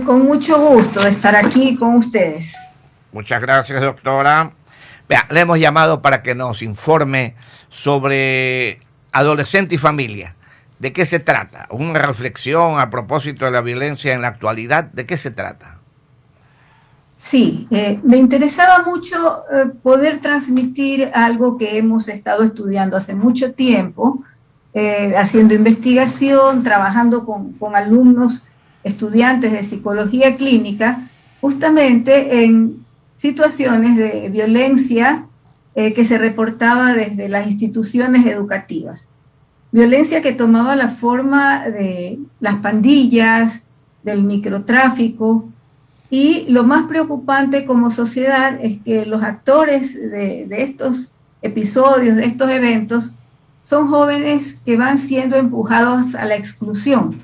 Con mucho gusto de estar aquí con ustedes. Muchas gracias, doctora. Vea, le hemos llamado para que nos informe sobre adolescente y familia. ¿De qué se trata? Una reflexión a propósito de la violencia en la actualidad. ¿De qué se trata? Sí, me interesaba mucho poder transmitir algo que hemos estado estudiando hace mucho tiempo, haciendo investigación, trabajando con alumnos, estudiantes de psicología clínica, justamente en situaciones de violencia que se reportaba desde las instituciones educativas. Violencia que tomaba la forma de las pandillas, del microtráfico, y lo más preocupante como sociedad es que los actores de estos episodios, de estos eventos, son jóvenes que van siendo empujados a la exclusión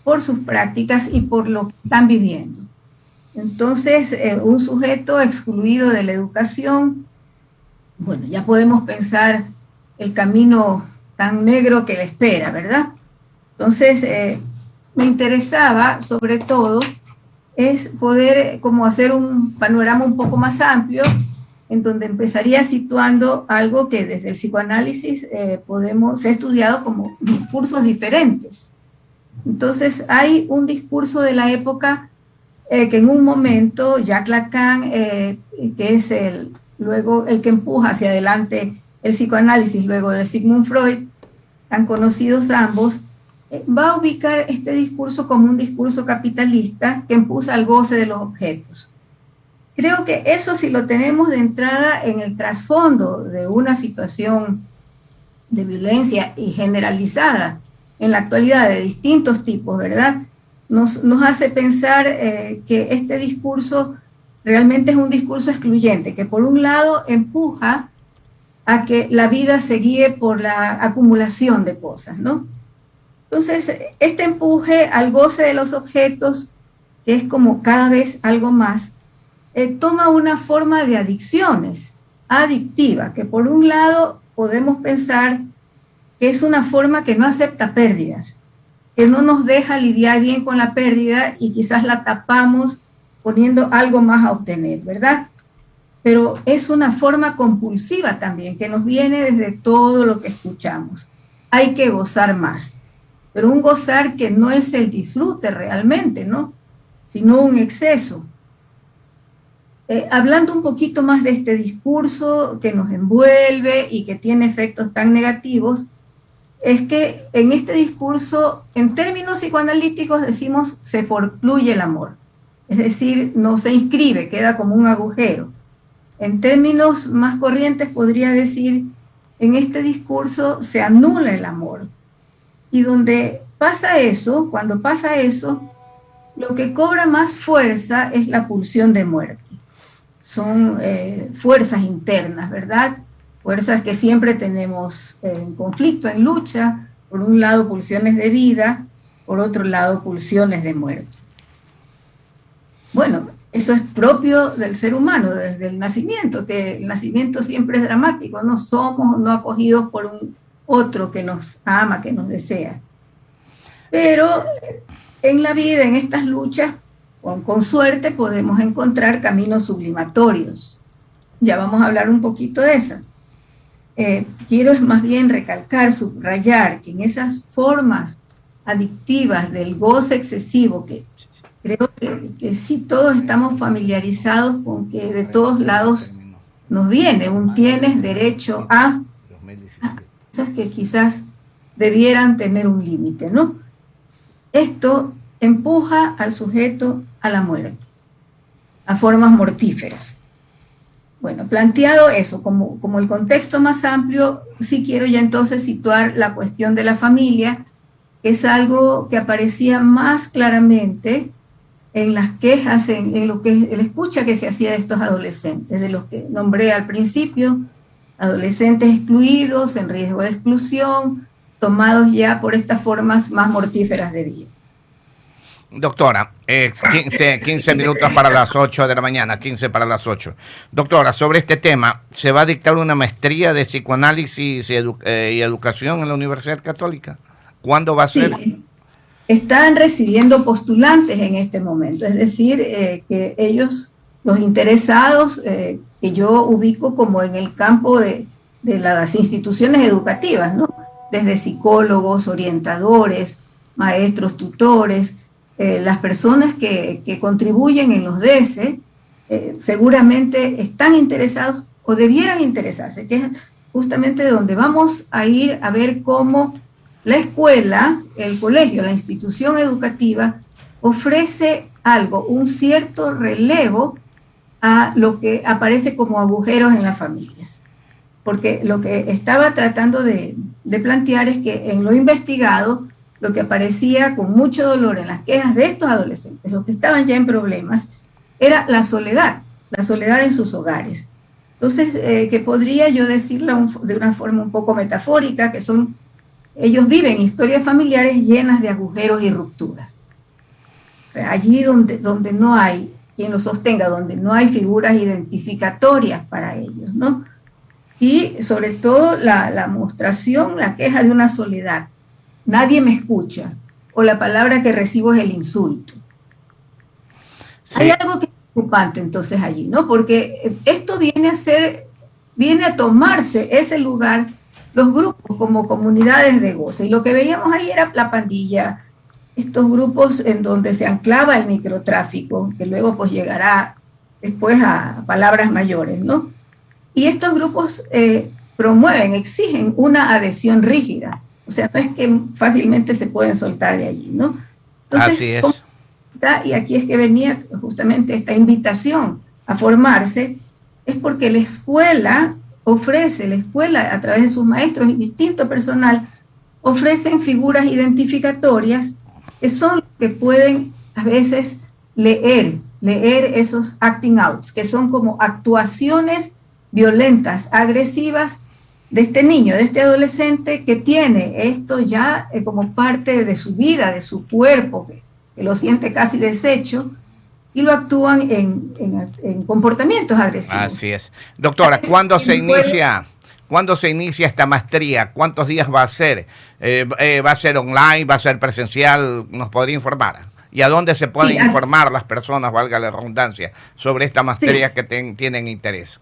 por sus prácticas y por lo que están viviendo. Entonces, un sujeto excluido de la educación, bueno, ya podemos pensar el camino tan negro que le espera, ¿verdad? Entonces, me interesaba sobre todo es poder como hacer un panorama un poco más amplio en donde empezaría situando algo que desde el psicoanálisis se ha estudiado como discursos diferentes. Entonces hay un discurso de la época que en un momento Jacques Lacan, que es luego el que empuja hacia adelante el psicoanálisis luego de Sigmund Freud, tan conocidos ambos, va a ubicar este discurso como un discurso capitalista que impulsa al goce de los objetos. Creo que eso, si lo tenemos de entrada en el trasfondo de una situación de violencia y generalizada en la actualidad de distintos tipos, ¿verdad? Nos hace pensar que este discurso realmente es un discurso excluyente, que por un lado empuja a que la vida se guíe por la acumulación de cosas, ¿no? Entonces, este empuje al goce de los objetos, que es como cada vez algo más, toma una forma de adicciones, adictiva, que por un lado podemos pensar que es una forma que no acepta pérdidas, que no nos deja lidiar bien con la pérdida y quizás la tapamos poniendo algo más a obtener, ¿verdad? Pero es una forma compulsiva también, que nos viene desde todo lo que escuchamos. Hay que gozar más. Pero un gozar que no es el disfrute realmente, ¿no? Sino un exceso. Hablando un poquito más de este discurso que nos envuelve y que tiene efectos tan negativos, es que en este discurso, en términos psicoanalíticos decimos, se forcluye el amor. Es decir, no se inscribe, queda como un agujero. En términos más corrientes podría decir, en este discurso se anula el amor. Y donde pasa eso, cuando pasa eso, lo que cobra más fuerza es la pulsión de muerte. Son fuerzas internas, ¿verdad? Fuerzas que siempre tenemos en conflicto, en lucha. Por un lado, pulsiones de vida, por otro lado, pulsiones de muerte. Bueno, eso es propio del ser humano desde el nacimiento, que el nacimiento siempre es dramático, no somos no acogidos por un otro que nos ama, que nos desea. Pero en la vida, en estas luchas, con suerte podemos encontrar caminos sublimatorios. Ya vamos a hablar un poquito de eso. Quiero más bien recalcar, subrayar que en esas formas adictivas del goce excesivo, que creo que sí todos estamos familiarizados con que de todos lados nos viene un tienes derecho a que quizás debieran tener un límite, ¿no? Esto empuja al sujeto a la muerte, a formas mortíferas. Bueno, planteado eso como el contexto más amplio, sí quiero ya entonces situar la cuestión de la familia, que es algo que aparecía más claramente en las quejas, en lo que la escucha que se hacía de estos adolescentes, de los que nombré al principio, adolescentes excluidos, en riesgo de exclusión, tomados ya por estas formas más mortíferas de vida. Doctora, 15 minutos para las 8 de la mañana, 15 para las 8. Doctora, sobre este tema, ¿se va a dictar una maestría de psicoanálisis y educación en la Universidad Católica? ¿Cuándo va a ser? Sí. están recibiendo postulantes en este momento, es decir, que ellos, los interesados, que yo ubico como en el campo de las instituciones educativas, ¿no? Desde psicólogos, orientadores, maestros, tutores, las personas que contribuyen en los DS, seguramente están interesados o debieran interesarse, que es justamente donde vamos a ir a ver cómo la escuela, el colegio, la institución educativa ofrece algo, un cierto relevo a lo que aparece como agujeros en las familias. Porque lo que estaba tratando de plantear es que en lo investigado, lo que aparecía con mucho dolor en las quejas de estos adolescentes, los que estaban ya en problemas, era la soledad en sus hogares. Entonces, que podría yo decirlo de una forma un poco metafórica, que son, ellos viven historias familiares llenas de agujeros y rupturas. O sea, allí donde no hay quien los sostenga, donde no hay figuras identificatorias para ellos, ¿no? Y sobre todo la mostración, la queja de una soledad. Nadie me escucha, o la palabra que recibo es el insulto. Sí. Hay algo que es preocupante entonces allí, ¿no? Porque esto viene a tomarse ese lugar, los grupos como comunidades de goce. Y lo que veíamos ahí era la pandilla, estos grupos en donde se anclaba el microtráfico, que luego pues llegará después a palabras mayores, ¿no? Y estos grupos promueven, exigen una adhesión rígida. O sea, no es que fácilmente se pueden soltar de allí, ¿no? Entonces, así es. Y aquí es que venía justamente esta invitación a formarse, es porque la escuela a través de sus maestros y distinto personal, ofrecen figuras identificatorias que son los que pueden a veces leer esos acting outs, que son como actuaciones violentas, agresivas de este niño, de este adolescente que tiene esto ya como parte de su vida, de su cuerpo, que lo siente casi deshecho, y lo actúan en comportamientos agresivos. Así es. Doctora, ¿cuándo se inicia esta maestría? ¿Cuántos días va a ser? ¿Va a ser online? ¿Va a ser presencial? ¿Nos podría informar? ¿Y a dónde se pueden informar las personas, valga la redundancia, sobre esta maestría que tengan interés?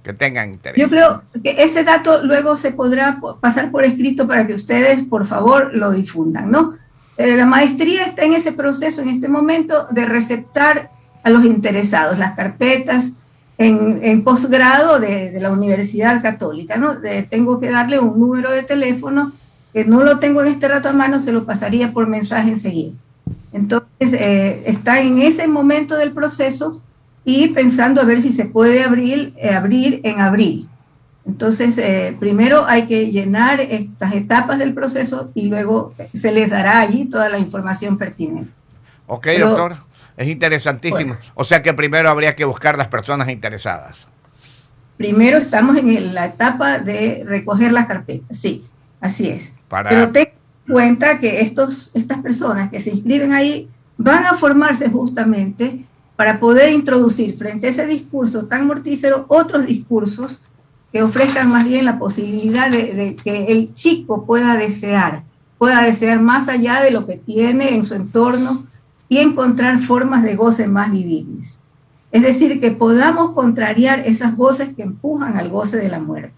Yo creo que ese dato luego se podrá pasar por escrito para que ustedes, por favor, lo difundan, ¿no? La maestría está en ese proceso, en este momento, de receptar a los interesados, las carpetas en posgrado de la Universidad Católica, ¿no? Tengo que darle un número de teléfono, que no lo tengo en este rato a mano, se lo pasaría por mensaje enseguida. Entonces, está en ese momento del proceso y pensando a ver si se puede abrir en abril. Entonces, primero hay que llenar estas etapas del proceso y luego se les dará allí toda la información pertinente. Ok, doctor, es interesantísimo. Bueno, o sea que primero habría que buscar las personas interesadas. Primero estamos en la etapa de recoger las carpetas, sí, así es. Pero ten en cuenta que estas personas que se inscriben ahí van a formarse justamente para poder introducir frente a ese discurso tan mortífero otros discursos que ofrezcan más bien la posibilidad de que el chico pueda desear más allá de lo que tiene en su entorno y encontrar formas de goce más vivibles. Es decir, que podamos contrariar esas voces que empujan al goce de la muerte.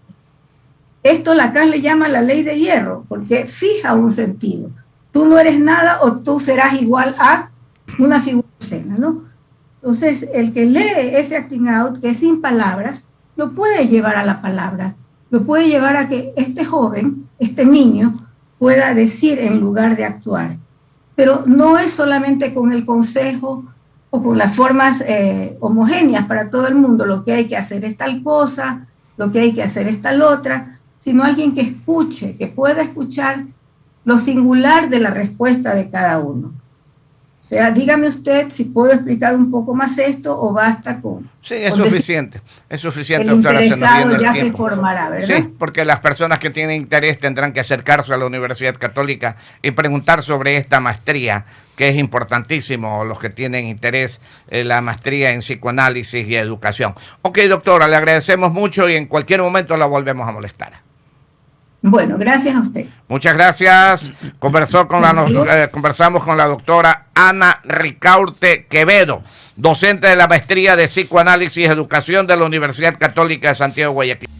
Esto Lacan le llama la ley de hierro, porque fija un sentido. Tú no eres nada o tú serás igual a una figura escena, ¿no? Entonces, el que lee ese acting out, que es sin palabras, lo puede llevar a la palabra, lo puede llevar a que este joven, este niño, pueda decir en lugar de actuar. Pero no es solamente con el consejo o con las formas homogéneas para todo el mundo, lo que hay que hacer es tal cosa, lo que hay que hacer es tal otra, sino alguien que escuche, que pueda escuchar lo singular de la respuesta de cada uno. O sea, dígame usted si puedo explicar un poco más esto o basta con... Sí, es suficiente, doctora. El interesado ya se formará, ¿verdad? Sí, porque las personas que tienen interés tendrán que acercarse a la Universidad Católica y preguntar sobre esta maestría, que es importantísimo, los que tienen interés en la maestría en psicoanálisis y educación. Ok, doctora, le agradecemos mucho y en cualquier momento la volvemos a molestar. Bueno, gracias a usted. Muchas gracias. Conversamos con la doctora Ana Ricaurte Quevedo, docente de la maestría de Psicoanálisis y Educación de la Universidad Católica de Santiago, Guayaquil.